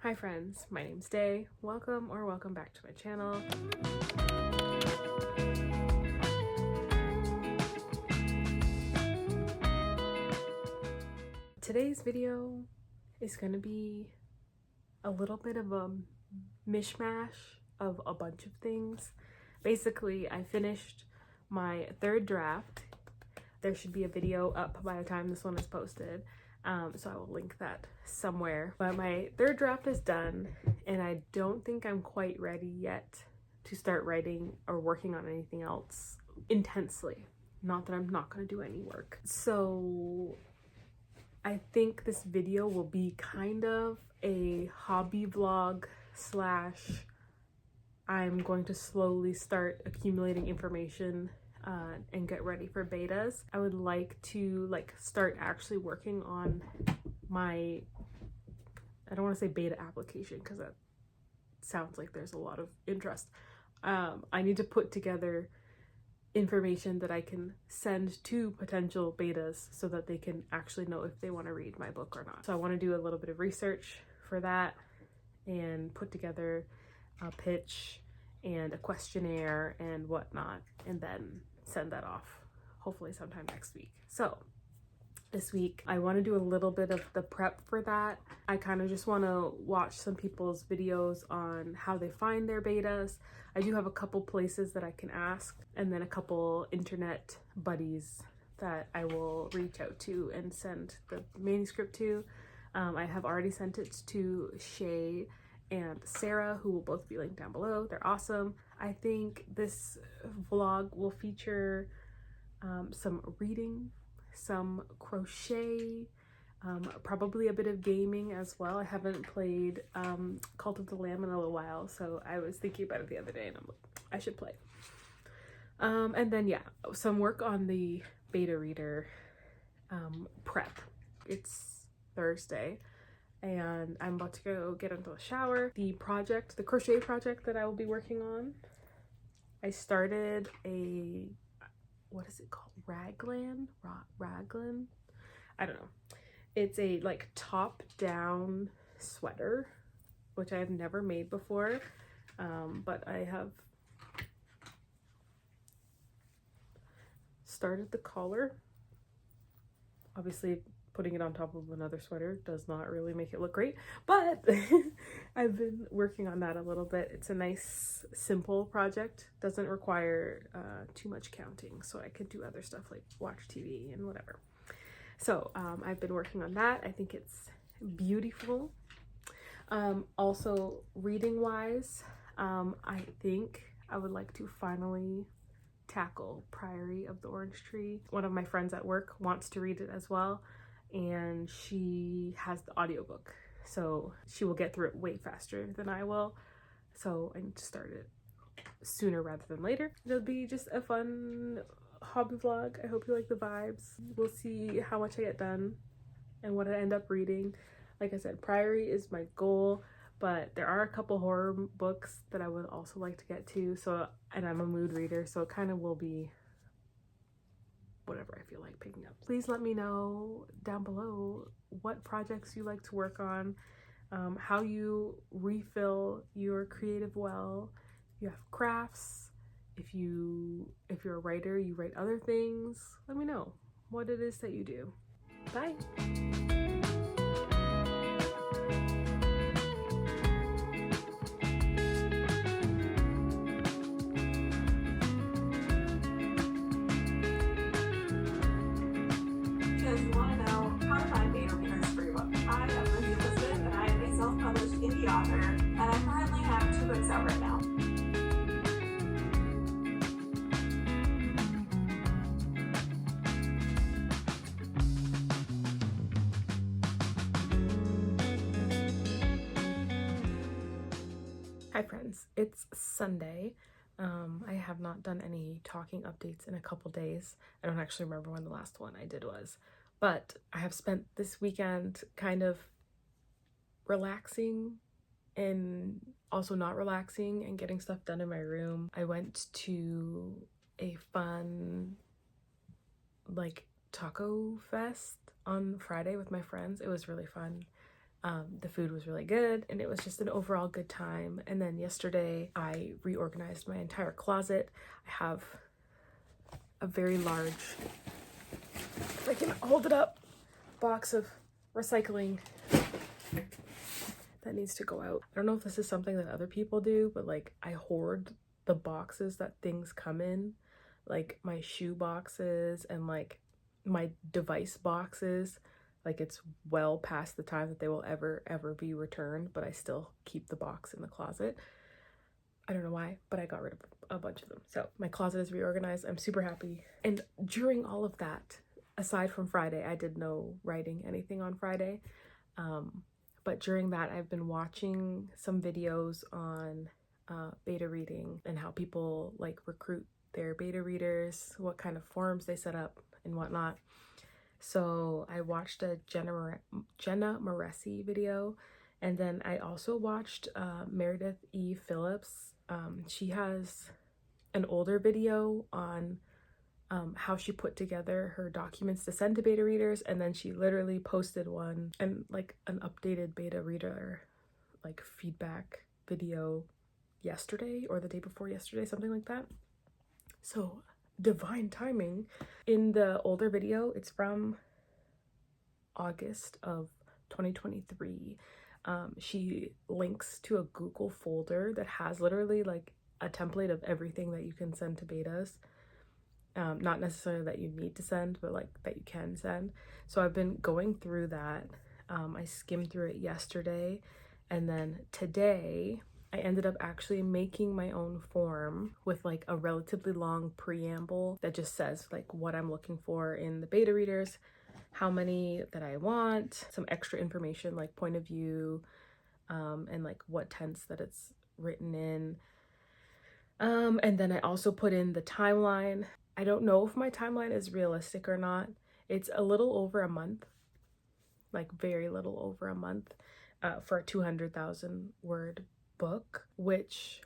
Hi friends, my name's Day. Welcome back to my channel. Today's video is going to be a little bit of a mishmash of a bunch of things. Basically, I finished my third draft. There should be a video up by the time this one is posted. So I will link that somewhere. But my third draft is done, and I don't think I'm quite ready yet to start writing or working on anything else intensely. Not that I'm not going to do any work. So I think this video will be kind of a hobby vlog slash I'm going to slowly start accumulating information and get ready for betas. I would like to start actually working on my, I don't want to say beta application because that sounds like there's a lot of interest. I need to put together information that I can send to potential betas so that they can actually know if they want to read my book or not. So I want to do a little bit of research for that and put together a pitch and a questionnaire and whatnot, and then send that off hopefully sometime next week. So this week I want to do a little bit of the prep for that. I kind of just want to watch some people's videos on how they find their betas. I do have a couple places that I can ask, and then a couple internet buddies that I will reach out to and send the manuscript to. I have already sent it to Shay and Sarah, who will both be linked down below. They're awesome. I think this vlog will feature some reading, some crochet, probably a bit of gaming as well. I haven't played Cult of the Lamb in a little while, so I was thinking about it the other day and I'm like, I should play. And then yeah, some work on the beta reader prep. It's Thursday and I'm about to go get into the shower. The crochet project that I will be working on, I started a, what is it called? Raglan? I don't know. It's a top down sweater, which I have never made before, but I have started the collar. Obviously putting it on top of another sweater does not really make it look great, but I've been working on that a little bit. It's a nice simple project, doesn't require too much counting, so I could do other stuff like watch TV and whatever. So I've been working on that. I think it's beautiful. Also reading wise, I think I would like to finally tackle Priory of the Orange Tree. One of my friends at work wants to read it as well, and she has the audiobook, so she will get through it way faster than I will. So I need to start it sooner rather than later. It'll be just a fun hobby vlog. I hope you like the vibes. We'll see how much I get done and what I end up reading. Like I said, Priory is my goal, but there are a couple horror books that I would also like to get to. So, and I'm a mood reader, so it kind of will be whatever I feel like picking up. Please let me know down below what projects you like to work on, how you refill your creative well. You have crafts. If you're a writer, you write other things. Let me know what it is that you do. Bye. You want to know how to find beta readers for your book. I am Lindsay Elizabeth, and I am a self-published indie author, and I currently have 2 books out right now. Hi friends, it's Sunday. I have not done any talking updates in a couple days. I don't actually remember when the last one I did was, but I have spent this weekend kind of relaxing and also not relaxing and getting stuff done in my room. I went to a fun taco fest on Friday with my friends. It was really fun. The food was really good, and it was just an overall good time. And then yesterday I reorganized my entire closet. I have a very large, if I can hold it up, box of recycling that needs to go out. I don't know if this is something that other people do, but like I hoard the boxes that things come in, like my shoe boxes and like my device boxes. Like it's well past the time that they will ever be returned, but I still keep the box in the closet. I don't know why, but I got rid of a bunch of them. So my closet is reorganized. I'm super happy. And during all of that, aside from Friday, I did no writing anything on Friday. But during that, I've been watching some videos on beta reading and how people like recruit their beta readers, what kind of forums they set up and whatnot. So I watched a Jenna Moresi video, and then I also watched Meredith E. Phillips. She has an older video on how she put together her documents to send to beta readers, and then she literally posted one and like an updated beta reader like feedback video yesterday or the day before yesterday, something like that. So divine timing. In the older video, it's from August of 2023. She links to a Google folder that has literally like a template of everything that you can send to betas. Not necessarily that you need to send, but like that you can send. So I've been going through that. I skimmed through it yesterday, and then today I ended up actually making my own form with like a relatively long preamble that just says like what I'm looking for in the beta readers, how many that I want, some extra information like point of view, and like what tense that it's written in. And then I also put in the timeline. I don't know if my timeline is realistic or not. It's a little over a month, like very little over a month, for a 200,000 word book, which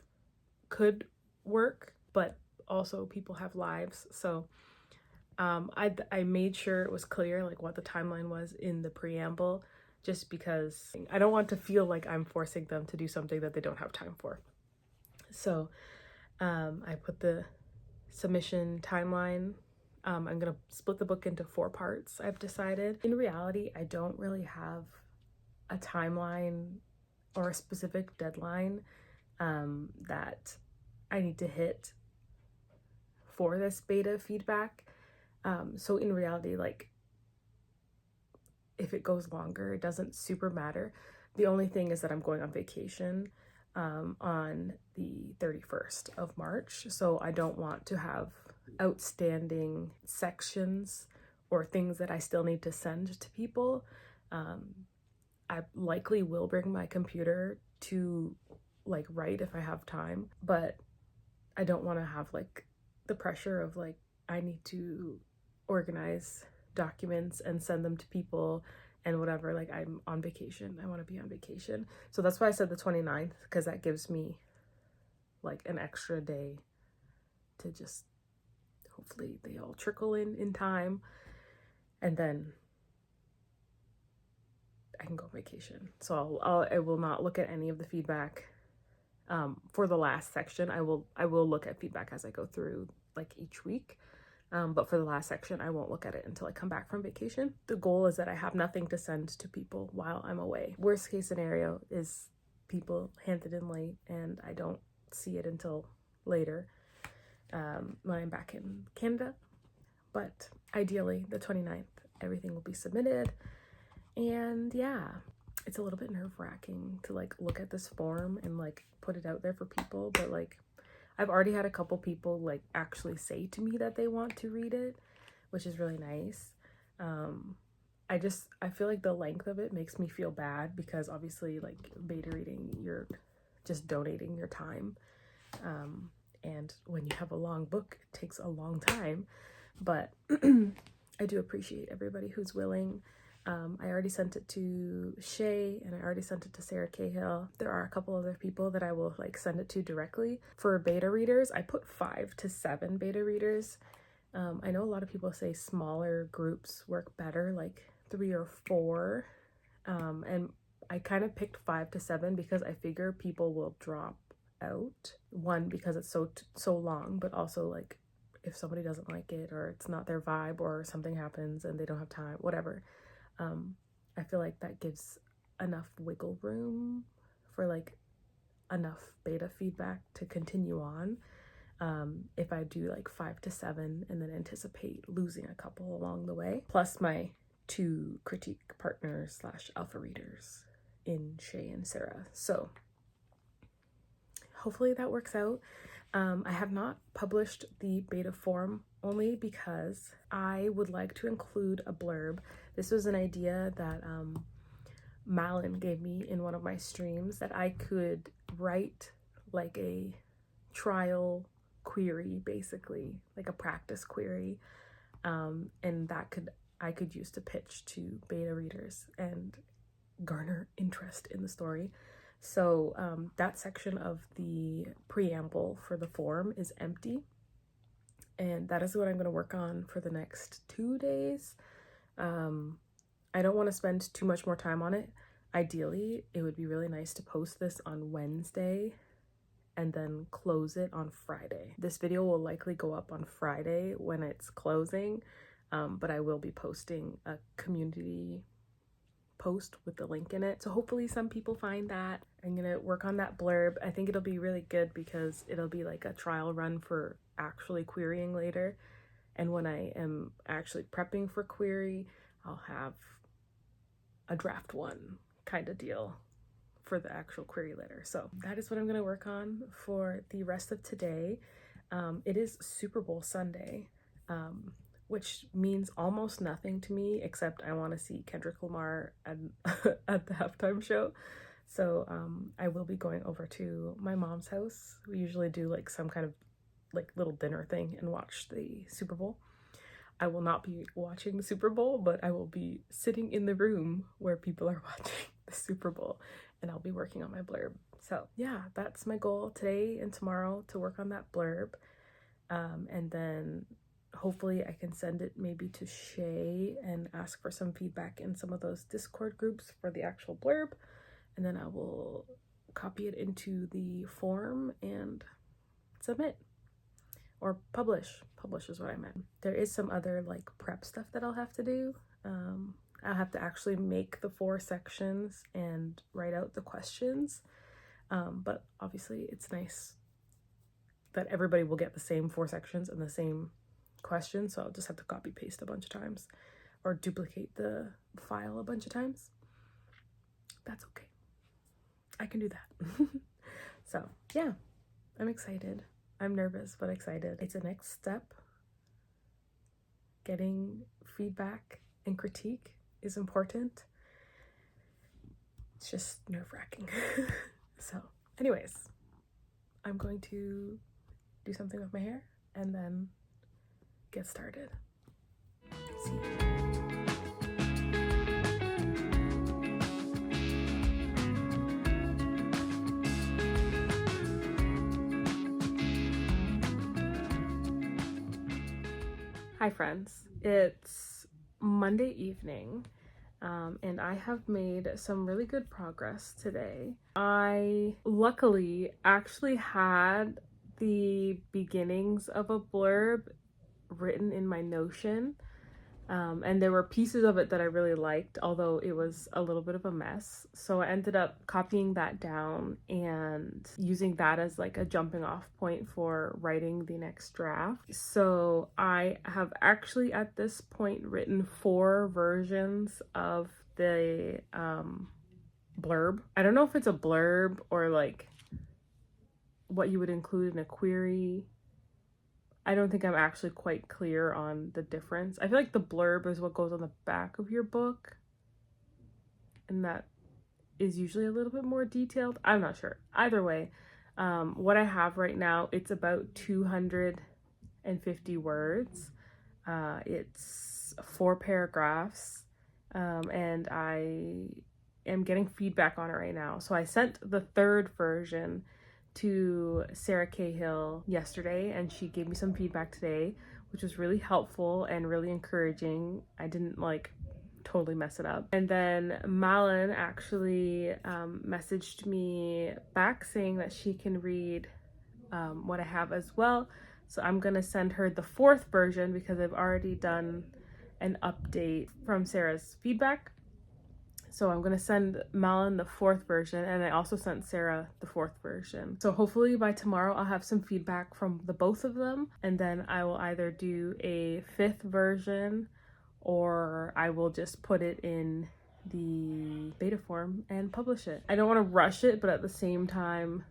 could work, but also people have lives. So I made sure it was clear like what the timeline was in the preamble, just because I don't want to feel like I'm forcing them to do something that they don't have time for. So I put the submission timeline. I'm gonna split the book into 4 parts, I've decided. In reality, I don't really have a timeline or a specific deadline that I need to hit for this beta feedback. So in reality, like if it goes longer, it doesn't super matter. The only thing is that I'm going on vacation on the 31st of March. So I don't want to have outstanding sections or things that I still need to send to people. I likely will bring my computer to like write if I have time, but I don't want to have like the pressure of like I need to organize documents and send them to people and whatever. Like I'm on vacation. I want to be on vacation. So that's why I said the 29th, because that gives me like an extra day to just hopefully they all trickle in time, and then I can go on vacation. So I will not look at any of the feedback for the last section. I will look at feedback as I go through like each week. But for the last section, I won't look at it until I come back from vacation. The goal is that I have nothing to send to people while I'm away. Worst case scenario is people hand it in late and I don't see it until later when I'm back in Canada. But ideally, the 29th, everything will be submitted. And yeah, it's a little bit nerve-wracking to like look at this form and like put it out there for people, but like I've already had a couple people like actually say to me that they want to read it, which is really nice. I feel like the length of it makes me feel bad, because obviously like beta reading, you're just donating your time. And when you have a long book, it takes a long time, but I do appreciate everybody who's willing. I already sent it to Shay and I already sent it to Sarah Cahill. There are a couple other people that I will like send it to directly. For beta readers, I put 5 to 7 beta readers. I know a lot of people say smaller groups work better, like 3 or 4. And I kind of picked 5 to 7 because I figure people will drop out. One, because it's so long, but also like if somebody doesn't like it or it's not their vibe or something happens and they don't have time, whatever. I feel like that gives enough wiggle room for like enough beta feedback to continue on. If I do like 5 to 7 and then anticipate losing a couple along the way, plus my 2 critique partners / alpha readers in Shay and Sarah. So hopefully that works out. I have not published the beta form only because I would like to include a blurb. This was an idea that Malin gave me in one of my streams, that I could write like a trial query, basically like a practice query, and that I could use to pitch to beta readers and garner interest in the story. So that section of the preamble for the form is empty, and that is what I'm going to work on for the next 2 days. I don't want to spend too much more time on it. Ideally, it would be really nice to post this on Wednesday and then close it on Friday. This video will likely go up on Friday when it's closing, but I will be posting a community post with the link in it. So hopefully some people find that. I'm gonna work on that blurb. I think it'll be really good because it'll be like a trial run for actually querying later. And when I am actually prepping for query, I'll have a draft one kind of deal for the actual query later. So that is what I'm gonna work on for the rest of today. It is Super Bowl Sunday, which means almost nothing to me, except I want to see Kendrick Lamar at the halftime show. So I will be going over to my mom's house. We usually do like some kind of like little dinner thing and watch the Super Bowl. I will not be watching the Super Bowl, but I will be sitting in the room where people are watching the Super Bowl, and I'll be working on my blurb. So yeah, that's my goal today and tomorrow, to work on that blurb. And then hopefully I can send it maybe to Shay and ask for some feedback in some of those Discord groups for the actual blurb. And then I will copy it into the form and submit. Or publish. Publish is what I meant. There is some other like prep stuff that I'll have to do. I'll have to actually make the 4 sections and write out the questions. But obviously it's nice that everybody will get the same 4 sections and the same questions. So I'll just have to copy paste a bunch of times or duplicate the file a bunch of times. That's okay. I can do that. So yeah, I'm excited. I'm nervous, but excited. It's a next step. Getting feedback and critique is important. It's just nerve-wracking. So anyways, I'm going to do something with my hair and then get started. See you. Hi friends, it's Monday evening, and I have made some really good progress today. I luckily actually had the beginnings of a blurb written in my Notion, and there were pieces of it that I really liked, although it was a little bit of a mess. So I ended up copying that down and using that as like a jumping off point for writing the next draft. So I have actually at this point written 4 versions of the blurb. I don't know if it's a blurb or like what you would include in a query. I don't think I'm actually quite clear on the difference. I feel like the blurb is what goes on the back of your book, and that is usually a little bit more detailed. I'm not sure. Either way, what I have right now, it's about 250 words. It's 4 paragraphs, and I am getting feedback on it right now. So I sent the 3rd version to Sarah Cahill yesterday, and she gave me some feedback today, which was really helpful and really encouraging. I didn't like totally mess it up. And then Malin actually messaged me back saying that she can read what I have as well. So I'm gonna send her the 4th version because I've already done an update from Sarah's feedback. So I'm gonna send Malin the 4th version, and I also sent Sarah the 4th version. So hopefully by tomorrow I'll have some feedback from the both of them, and then I will either do a 5th version or I will just put it in the beta form and publish it. I don't want to rush it, but at the same time,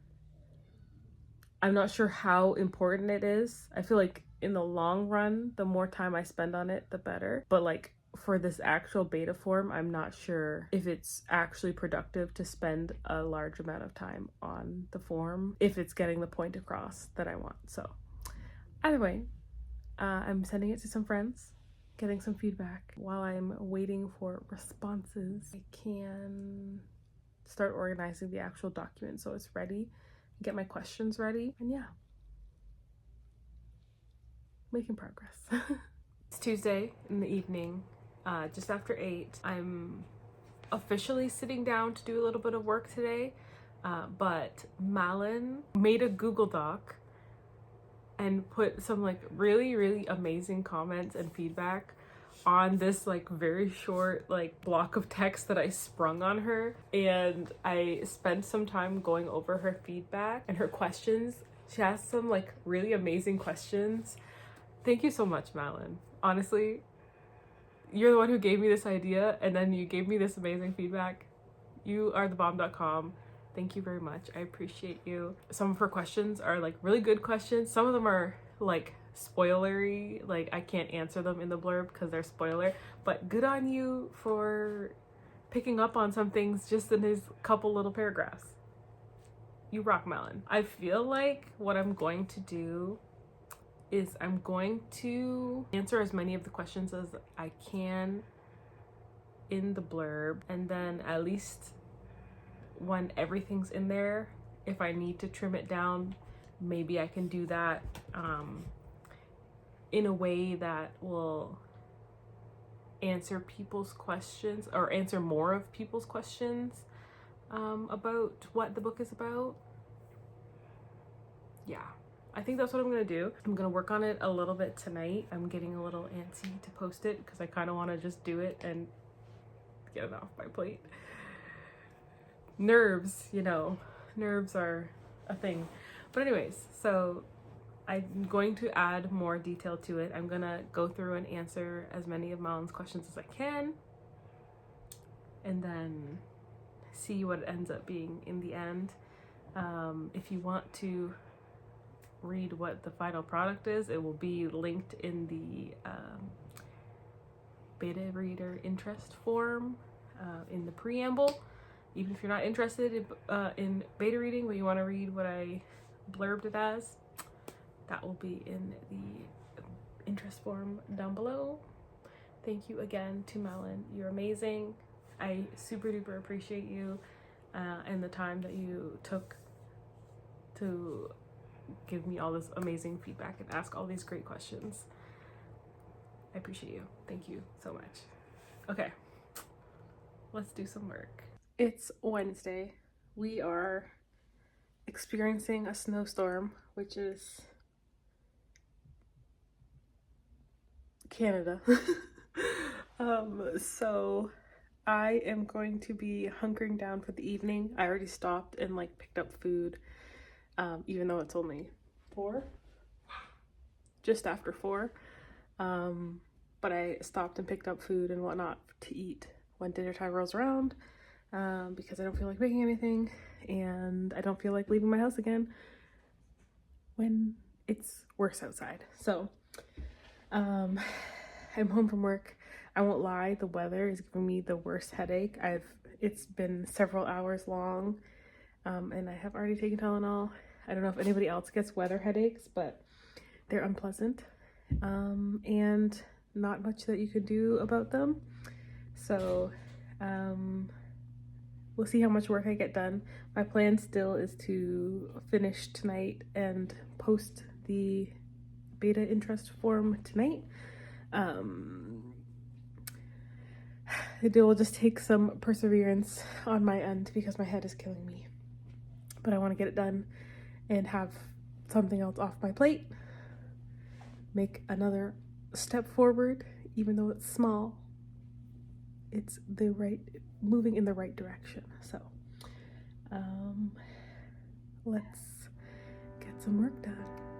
I'm not sure how important it is. I feel like in the long run, the more time I spend on it, the better. But like for this actual beta form, I'm not sure if it's actually productive to spend a large amount of time on the form, if it's getting the point across that I want. So either way, I'm sending it to some friends, getting some feedback. While I'm waiting for responses, I can start organizing the actual document so it's ready, get my questions ready, and yeah, making progress. It's Tuesday in the evening, just after 8. I'm officially sitting down to do a little bit of work today, but Malin made a Google Doc and put some like really amazing comments and feedback on this like very short like block of text that I sprung on her, and I spent some time going over her feedback and her questions. She asked some like really amazing questions. Thank you so much, Malin. Honestly, you're the one who gave me this idea, and then you gave me this amazing feedback. You are the bomb.com. Thank you very much. I appreciate you. Some of her questions are like really good questions. Some of them are like spoilery, like I can't answer them in the blurb because they're spoiler, but good on you for picking up on some things just in his couple little paragraphs. You rock, Malin. I feel like what I'm going to do is I'm going to answer as many of the questions as I can in the blurb, and then at least when everything's in there, if I need to trim it down, maybe I can do that in a way that will answer people's questions, or answer more of people's questions about what the book is about. Yeah, I think that's what I'm gonna do. I'm gonna work on it a little bit tonight. I'm getting a little antsy to post it because I kind of want to just do it and get it off my plate. Nerves, you know, nerves are a thing. But anyways, so I'm going to add more detail to it. I'm gonna go through and answer as many of Malin's questions as I can, and then see what it ends up being in the end. If you want to read what the final product is, it will be linked in the beta reader interest form in the preamble. Even if you're not interested in beta reading, but you want to read what I blurbed it as, that will be in the interest form down below. Thank you again to Malin. You're amazing. I super duper appreciate you and the time that you took to give me all this amazing feedback and ask all these great questions. I appreciate you. Thank you so much. Okay, let's do some work. It's Wednesday. We are experiencing a snowstorm, which is Canada. So I am going to be hunkering down for the evening. I already stopped and like picked up food, even though it's only 4, just after 4. But I stopped and picked up food and whatnot to eat when dinner time rolls around, because I don't feel like making anything, and I don't feel like leaving my house again when it's worse outside. So I'm home from work. I won't lie, the weather is giving me the worst headache. It's been several hours long, and I have already taken Tylenol. I don't know if anybody else gets weather headaches, but they're unpleasant, and not much that you could do about them. So we'll see how much work I get done. My plan still is to finish tonight and post the beta interest form tonight. It will just take some perseverance on my end because my head is killing me. But I want to get it done and have something else off my plate. Make another step forward, even though it's small. It's moving in the right direction. So let's get some work done.